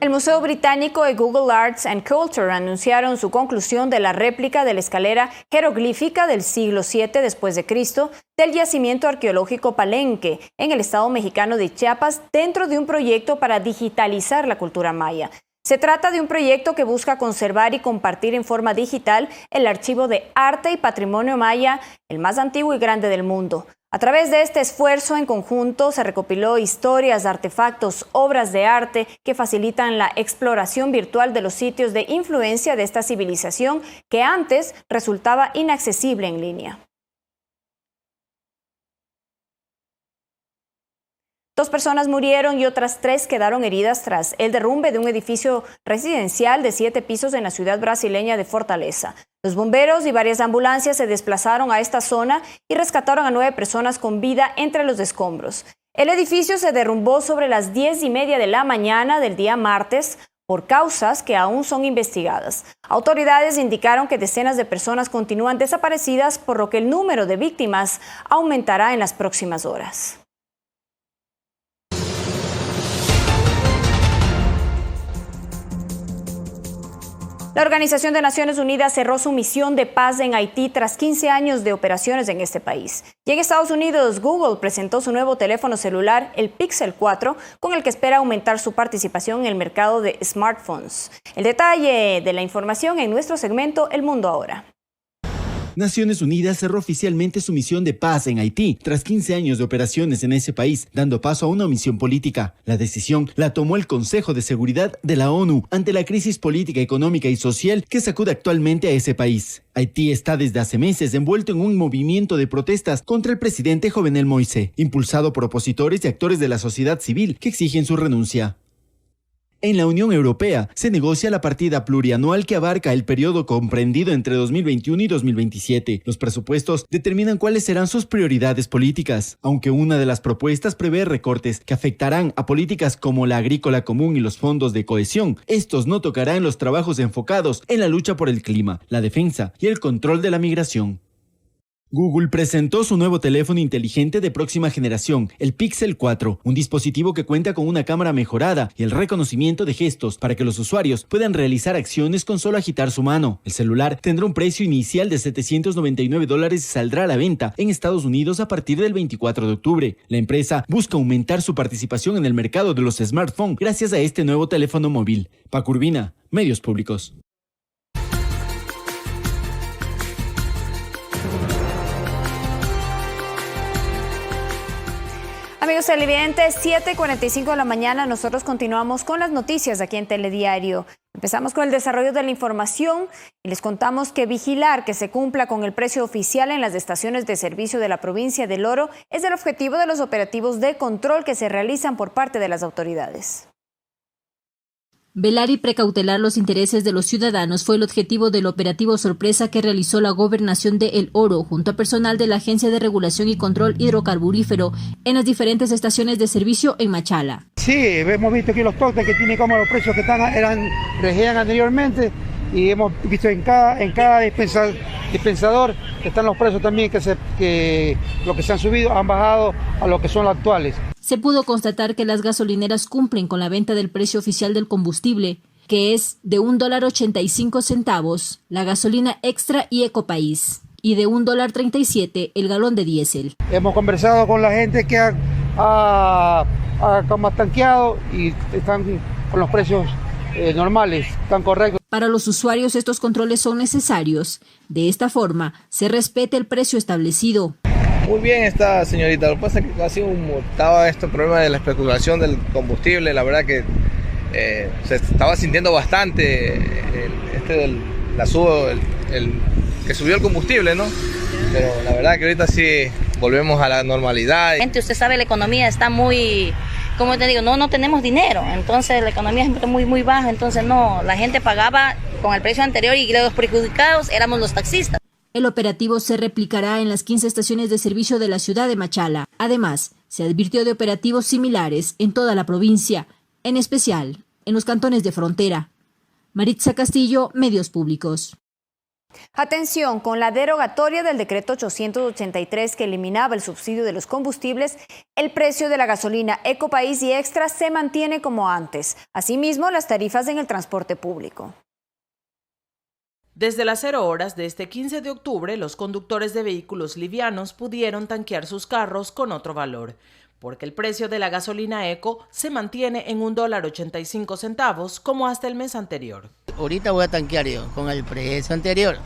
S1: El Museo Británico y Google Arts and Culture anunciaron su conclusión de la réplica de la escalera jeroglífica del siglo VII después de Cristo del yacimiento arqueológico Palenque en el estado mexicano de Chiapas dentro de un proyecto para digitalizar la cultura maya. Se trata de un proyecto que busca conservar y compartir en forma digital el archivo de arte y patrimonio maya, el más antiguo y grande del mundo. A través de este esfuerzo en conjunto se recopiló historias, artefactos, obras de arte que facilitan la exploración virtual de los sitios de influencia de esta civilización que antes resultaba inaccesible en línea. 2 personas murieron y otras 3 quedaron heridas tras el derrumbe de un edificio residencial de 7 pisos en la ciudad brasileña de Fortaleza. Los bomberos y varias ambulancias se desplazaron a esta zona y rescataron a 9 personas con vida entre los escombros. El edificio se derrumbó sobre las 10:30 de la mañana del día martes por causas que aún son investigadas. Autoridades indicaron que decenas de personas continúan desaparecidas, por lo que el número de víctimas aumentará en las próximas horas. La Organización de Naciones Unidas cerró su misión de paz en Haití tras 15 años de operaciones en este país. Y en Estados Unidos, Google presentó su nuevo teléfono celular, el Pixel 4, con el que espera aumentar su participación en el mercado de smartphones. El detalle de la información en nuestro segmento El Mundo Ahora.
S18: Naciones Unidas cerró oficialmente su misión de paz en Haití tras 15 años de operaciones en ese país, dando paso a una misión política. La decisión la tomó el Consejo de Seguridad de la ONU ante la crisis política, económica y social que sacude actualmente a ese país. Haití está desde hace meses envuelto en un movimiento de protestas contra el presidente Jovenel Moïse, impulsado por opositores y actores de la sociedad civil que exigen su renuncia. En la Unión Europea se negocia la partida plurianual que abarca el periodo comprendido entre 2021 y 2027. Los presupuestos determinan cuáles serán sus prioridades políticas, aunque una de las propuestas prevé recortes que afectarán a políticas como la agrícola común y los fondos de cohesión. Estos no tocarán los trabajos enfocados en la lucha por el clima, la defensa y el control de la migración. Google presentó su nuevo teléfono inteligente de próxima generación, el Pixel 4, un dispositivo que cuenta con una cámara mejorada y el reconocimiento de gestos para que los usuarios puedan realizar acciones con solo agitar su mano. El celular tendrá un precio inicial de $799 y saldrá a la venta en Estados Unidos a partir del 24 de octubre. La empresa busca aumentar su participación en el mercado de los smartphones gracias a este nuevo teléfono móvil. Paco Urbina, Medios Públicos.
S1: Amigos televidentes, 7:45 de la mañana, nosotros continuamos con las noticias aquí en Telediario. Empezamos con el desarrollo de la información y les contamos que vigilar que se cumpla con el precio oficial en las estaciones de servicio de la provincia del Oro es el objetivo de los operativos de control que se realizan por parte de las autoridades.
S11: Velar y precautelar los intereses de los ciudadanos fue el objetivo del operativo sorpresa que realizó la Gobernación de El Oro junto a personal de la Agencia de Regulación y Control Hidrocarburífero en las diferentes estaciones de servicio en Machala.
S17: Sí, hemos visto aquí los toques que tienen como los precios que regían anteriormente y hemos visto en cada dispensador están los precios también que lo que se han subido han bajado a lo que son los actuales.
S11: Se pudo constatar que las gasolineras cumplen con la venta del precio oficial del combustible, que es de $1.85 la gasolina extra y Ecopaís, y de $1.37 el galón de diésel.
S17: Hemos conversado con la gente que ha tanqueado y están con los precios normales, están correctos.
S11: Para los usuarios estos controles son necesarios. De esta forma se respeta el precio establecido.
S20: Muy bien está, señorita. Lo que pasa es que estaba este problema de la especulación del combustible. La verdad que se estaba sintiendo bastante que subió el combustible, ¿no? Pero la verdad que ahorita sí volvemos a la normalidad.
S21: Usted sabe, la economía está muy, como te digo, no tenemos dinero. Entonces la economía es muy baja. Entonces la gente pagaba con el precio anterior y los perjudicados éramos los taxistas.
S11: El operativo se replicará en las 15 estaciones de servicio de la ciudad de Machala. Además, se advirtió de operativos similares en toda la provincia, en especial en los cantones de frontera. Maritza Castillo, Medios Públicos.
S1: Atención, con la derogatoria del decreto 883 que eliminaba el subsidio de los combustibles, el precio de la gasolina Ecopaís y Extra se mantiene como antes. Asimismo, las tarifas en el transporte público.
S3: Desde las 0 horas de este 15 de octubre, los conductores de vehículos livianos pudieron tanquear sus carros con otro valor, porque el precio de la gasolina Eco se mantiene en $1.85 como hasta el mes anterior.
S4: Ahorita voy a tanquear yo con el precio anterior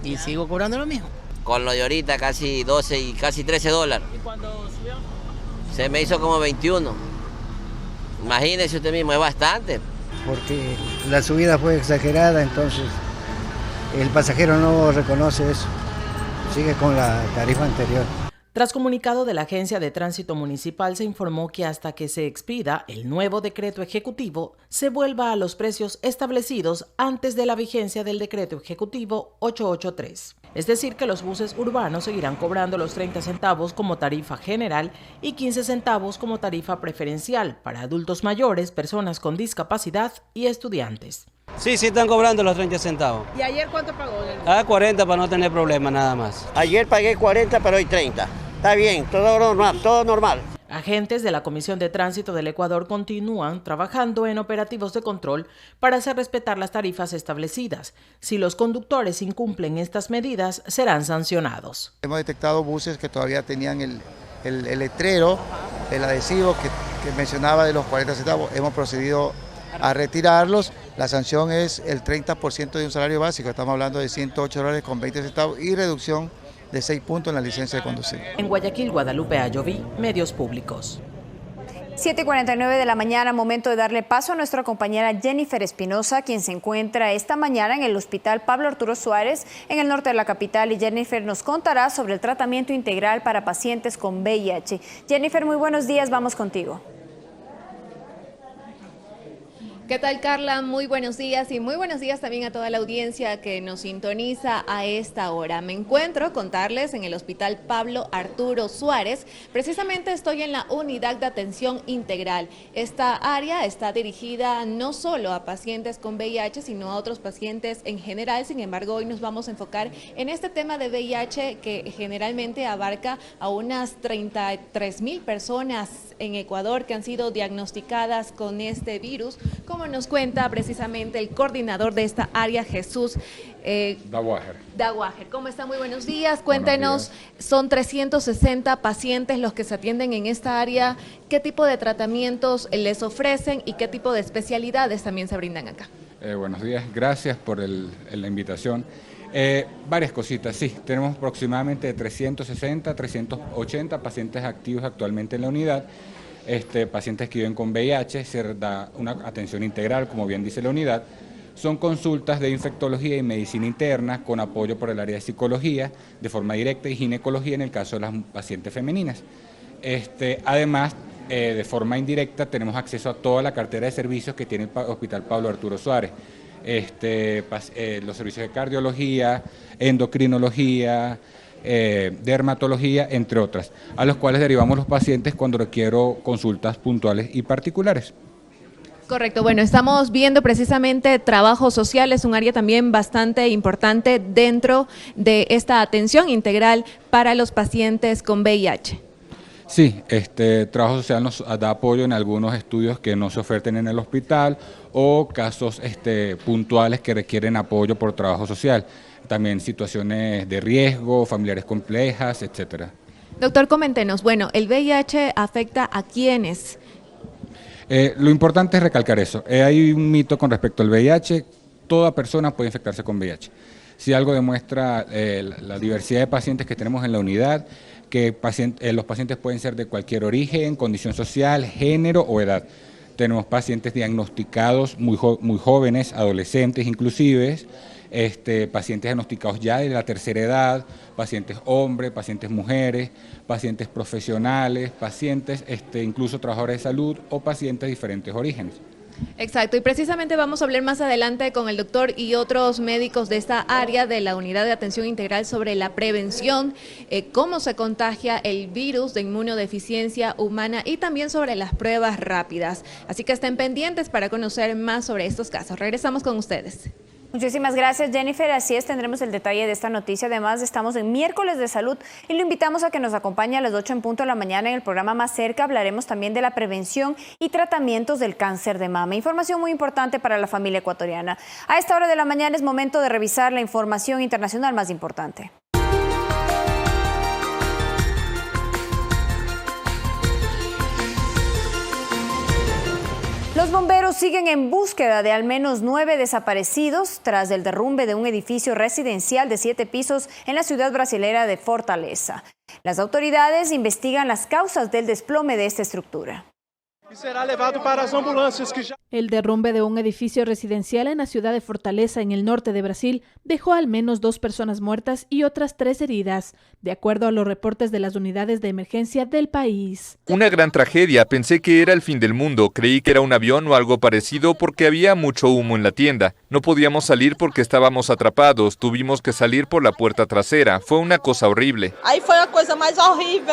S4: y sigo cobrando lo mismo.
S5: Con lo de ahorita casi 12 y casi $13.
S3: ¿Y cuando subió?
S5: Se me hizo como 21. Imagínese usted mismo, es bastante.
S24: Porque la subida fue exagerada, entonces el pasajero no reconoce eso. Sigue con la tarifa anterior.
S3: Tras comunicado de la Agencia de Tránsito Municipal, se informó que hasta que se expida el nuevo decreto ejecutivo, se vuelva a los precios establecidos antes de la vigencia del decreto ejecutivo 883. Es decir, que los buses urbanos seguirán cobrando los 30 centavos como tarifa general y 15 centavos como tarifa preferencial para adultos mayores, personas con discapacidad y estudiantes.
S25: Sí, están cobrando los 30 centavos.
S3: ¿Y ayer cuánto pagó?
S25: 40 para no tener problemas nada más.
S5: Ayer pagué 40, pero hoy 30. Está bien, todo normal, todo normal.
S3: Agentes de la Comisión de Tránsito del Ecuador continúan trabajando en operativos de control para hacer respetar las tarifas establecidas. Si los conductores incumplen estas medidas, serán sancionados.
S24: Hemos detectado buses que todavía tenían el letrero, el adhesivo que mencionaba de los 40 centavos. Hemos procedido a retirarlos. La sanción es el 30% de un salario básico. Estamos hablando de $108 con 20 centavos y reducción de 6 puntos en la licencia de conducir.
S3: En Guayaquil, Guadalupe Ayoví, Medios Públicos.
S1: 7:49 de la mañana, momento de darle paso a nuestra compañera Jennifer Espinosa, quien se encuentra esta mañana en el Hospital Pablo Arturo Suárez, en el norte de la capital, y Jennifer nos contará sobre el tratamiento integral para pacientes con VIH. Jennifer, muy buenos días, vamos contigo.
S26: ¿Qué tal, Carla? Muy buenos días y muy buenos días también a toda la audiencia que nos sintoniza a esta hora. Me encuentro, contarles, en el Hospital Pablo Arturo Suárez. Precisamente estoy en la unidad de atención integral. Esta área está dirigida no solo a pacientes con VIH, sino a otros pacientes en general. Sin embargo, hoy nos vamos a enfocar en este tema de VIH que generalmente abarca a unas 33,000 personas en Ecuador que han sido diagnosticadas con este virus, como nos cuenta precisamente el coordinador de esta área, Jesús Daguajer. ¿Cómo está? Muy buenos días. Cuéntenos, son 360 pacientes los que se atienden en esta área. ¿Qué tipo de tratamientos les ofrecen y qué tipo de especialidades también se brindan acá?
S27: Buenos días, gracias por la invitación. Varias cositas, sí, tenemos aproximadamente 360, 380 pacientes activos actualmente en la unidad. Pacientes que viven con VIH, se da una atención integral, como bien dice la unidad. Son consultas de infectología y medicina interna con apoyo por el área de psicología de forma directa y ginecología en el caso de las pacientes femeninas. Además, de forma indirecta tenemos acceso a toda la cartera de servicios que tiene el Hospital Pablo Arturo Suárez. Los servicios de cardiología, endocrinología, dermatología, entre otras, a los cuales derivamos los pacientes cuando requiero consultas puntuales y particulares.
S26: Correcto, bueno, estamos viendo precisamente trabajo social, es un área también bastante importante dentro de esta atención integral para los pacientes con VIH.
S27: Sí, trabajo social nos da apoyo en algunos estudios que no se oferten en el hospital o casos puntuales que requieren apoyo por trabajo social. También situaciones de riesgo, familiares complejas, etcétera.
S26: Doctor, coméntenos, bueno, ¿el VIH afecta a quiénes?
S27: Lo importante es recalcar eso. Hay un mito con respecto al VIH, toda persona puede infectarse con VIH. Si algo demuestra la diversidad de pacientes que tenemos en la unidad, que los pacientes pueden ser de cualquier origen, condición social, género o edad. Tenemos pacientes diagnosticados muy jóvenes, adolescentes inclusive, pacientes diagnosticados ya de la tercera edad, pacientes hombres, pacientes mujeres, pacientes profesionales, pacientes incluso trabajadores de salud o pacientes de diferentes orígenes.
S26: Exacto, y precisamente vamos a hablar más adelante con el doctor y otros médicos de esta área de la unidad de atención integral sobre la prevención, cómo se contagia el virus de inmunodeficiencia humana y también sobre las pruebas rápidas. Así que estén pendientes para conocer más sobre estos casos. Regresamos con ustedes.
S1: Muchísimas gracias, Jennifer. Así es, tendremos el detalle de esta noticia. Además, estamos en miércoles de salud y lo invitamos a que nos acompañe a las 8 en punto de la mañana en el programa Más Cerca. Hablaremos también de la prevención y tratamientos del cáncer de mama. Información muy importante para la familia ecuatoriana. A esta hora de la mañana es momento de revisar la información internacional más importante. Los bomberos siguen en búsqueda de al menos 9 desaparecidos tras el derrumbe de un edificio residencial de 7 pisos en la ciudad brasilera de Fortaleza. Las autoridades investigan las causas del desplome de esta estructura.
S2: El derrumbe de un edificio residencial en la ciudad de Fortaleza, en el norte de Brasil, dejó al menos 2 personas muertas y otras 3 heridas, de acuerdo a los reportes de las unidades de emergencia del país.
S6: Una gran tragedia. Pensé que era el fin del mundo. Creí que era un avión o algo parecido porque había mucho humo en la tienda. No podíamos salir porque estábamos atrapados. Tuvimos que salir por la puerta trasera. Fue una cosa horrible.
S2: Ahí fue la cosa más horrible.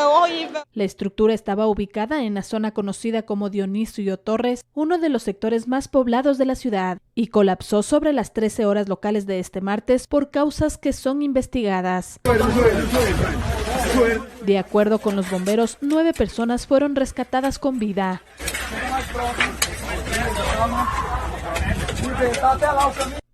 S2: La estructura estaba ubicada en la zona conocida como Dionisio Torres, uno de los sectores más poblados de la ciudad, y colapsó sobre las 13 horas locales de este martes por causas que son investigadas. De acuerdo con los bomberos, 9 personas fueron rescatadas con vida.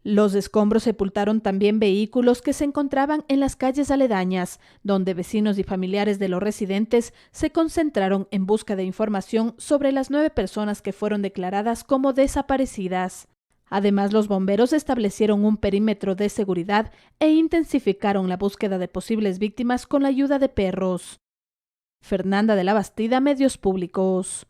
S2: Los escombros sepultaron también vehículos que se encontraban en las calles aledañas, donde vecinos y familiares de los residentes se concentraron en busca de información sobre las 9 personas que fueron declaradas como desaparecidas. Además, los bomberos establecieron un perímetro de seguridad e intensificaron la búsqueda de posibles víctimas con la ayuda de perros. Fernanda de la Bastida, Medios Públicos.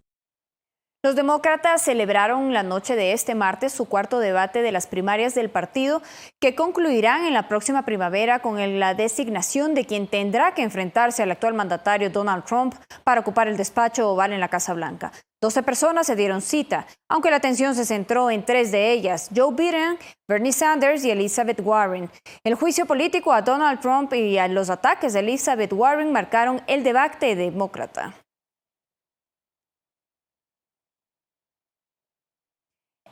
S1: Los demócratas celebraron la noche de este martes su cuarto debate de las primarias del partido, que concluirán en la próxima primavera con la designación de quien tendrá que enfrentarse al actual mandatario Donald Trump para ocupar el despacho oval en la Casa Blanca. 12 personas se dieron cita, aunque la atención se centró en 3 de ellas: Joe Biden, Bernie Sanders y Elizabeth Warren. El juicio político a Donald Trump y a los ataques de Elizabeth Warren marcaron el debate demócrata.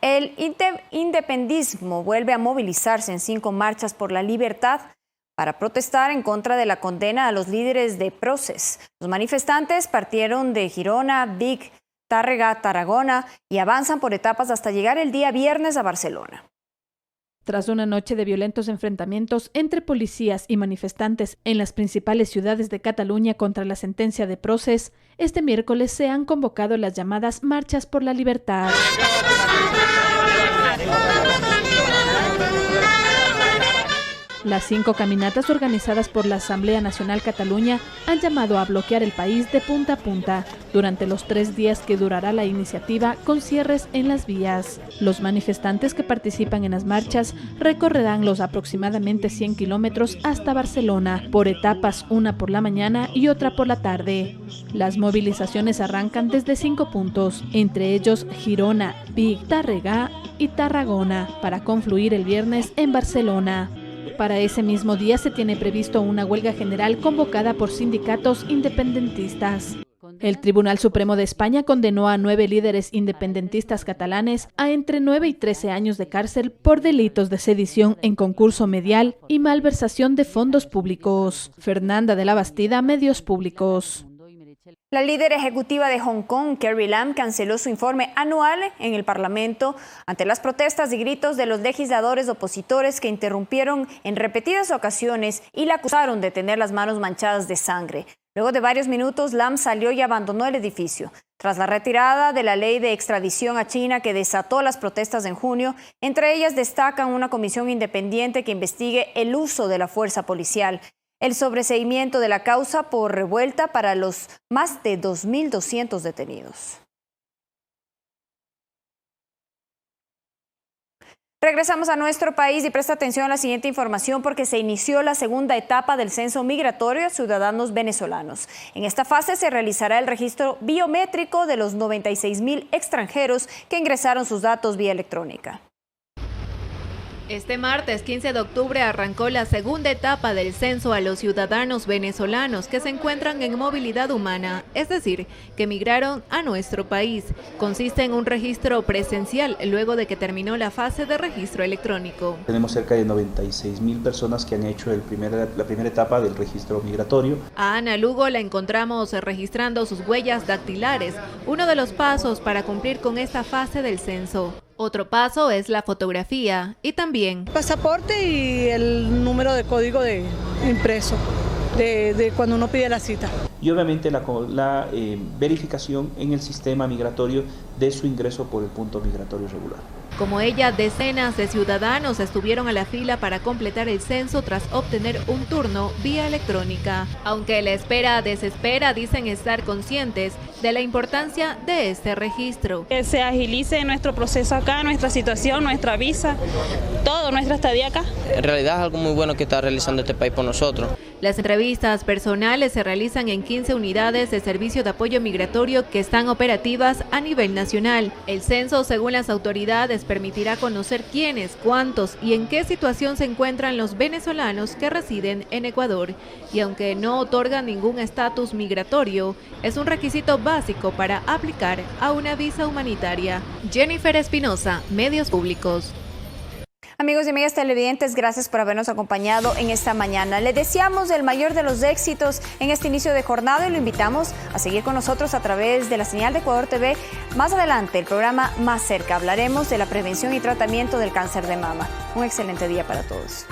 S1: El independismo vuelve a movilizarse en 5 marchas por la libertad para protestar en contra de la condena a los líderes de Proces. Los manifestantes partieron de Girona, Vic, Tàrrega, Tarragona y avanzan por etapas hasta llegar el día viernes a Barcelona.
S2: Tras una noche de violentos enfrentamientos entre policías y manifestantes en las principales ciudades de Cataluña contra la sentencia de Proces, este miércoles se han convocado las llamadas Marchas por la Libertad. Las 5 caminatas organizadas por la Asamblea Nacional Cataluña han llamado a bloquear el país de punta a punta durante los 3 días que durará la iniciativa, con cierres en las vías. Los manifestantes que participan en las marchas recorrerán los aproximadamente 100 kilómetros hasta Barcelona, por etapas, una por la mañana y otra por la tarde. Las movilizaciones arrancan desde 5 puntos, entre ellos Girona, Vic, Tàrrega y Tarragona, para confluir el viernes en Barcelona. Para ese mismo día se tiene previsto una huelga general convocada por sindicatos independentistas. El Tribunal Supremo de España condenó a 9 líderes independentistas catalanes a entre 9 y 13 años de cárcel por delitos de sedición en concurso medial y malversación de fondos públicos. Fernanda de la Bastida, Medios Públicos.
S1: La líder ejecutiva de Hong Kong, Carrie Lam, canceló su informe anual en el Parlamento ante las protestas y gritos de los legisladores opositores que interrumpieron en repetidas ocasiones y la acusaron de tener las manos manchadas de sangre. Luego de varios minutos, Lam salió y abandonó el edificio. Tras la retirada de la ley de extradición a China que desató las protestas en junio, entre ellas destacan una comisión independiente que investigue el uso de la fuerza policial, el sobreseimiento de la causa por revuelta para los más de 2.200 detenidos. Regresamos a nuestro país y presta atención a la siguiente información porque se inició la segunda etapa del censo migratorio a ciudadanos venezolanos. En esta fase se realizará el registro biométrico de los 96.000 extranjeros que ingresaron sus datos vía electrónica.
S26: Este martes 15 de octubre arrancó la segunda etapa del censo a los ciudadanos venezolanos que se encuentran en movilidad humana, es decir, que migraron a nuestro país. Consiste en un registro presencial luego de que terminó la fase de registro electrónico.
S7: Tenemos cerca de 96,000 personas que han hecho la primera etapa del registro migratorio.
S26: A Ana Lugo la encontramos registrando sus huellas dactilares, uno de los pasos para cumplir con esta fase del censo. Otro paso es la fotografía y también
S8: pasaporte y el número de código de impreso de cuando uno pide la cita.
S7: Y obviamente la verificación en el sistema migratorio de su ingreso por el punto migratorio regular.
S26: Como ella, decenas de ciudadanos estuvieron a la fila para completar el censo tras obtener un turno vía electrónica. Aunque la espera desespera, dicen estar conscientes de la importancia de este registro.
S9: Que se agilice nuestro proceso acá, nuestra situación, nuestra visa, todo, nuestra estadía acá.
S10: En realidad es algo muy bueno que está realizando este país por nosotros.
S26: Las entrevistas personales se realizan en 15 unidades de servicio de apoyo migratorio que están operativas a nivel nacional. El censo, según las autoridades, permitirá conocer quiénes, cuántos y en qué situación se encuentran los venezolanos que residen en Ecuador. Y aunque no otorga ningún estatus migratorio, es un requisito básico para aplicar a una visa humanitaria. Jennifer Espinosa, Medios Públicos.
S1: Amigos y amigas televidentes, gracias por habernos acompañado en esta mañana. Les deseamos el mayor de los éxitos en este inicio de jornada y lo invitamos a seguir con nosotros a través de la señal de Ecuador TV. Más adelante, el programa Más Cerca. Hablaremos de la prevención y tratamiento del cáncer de mama. Un excelente día para todos.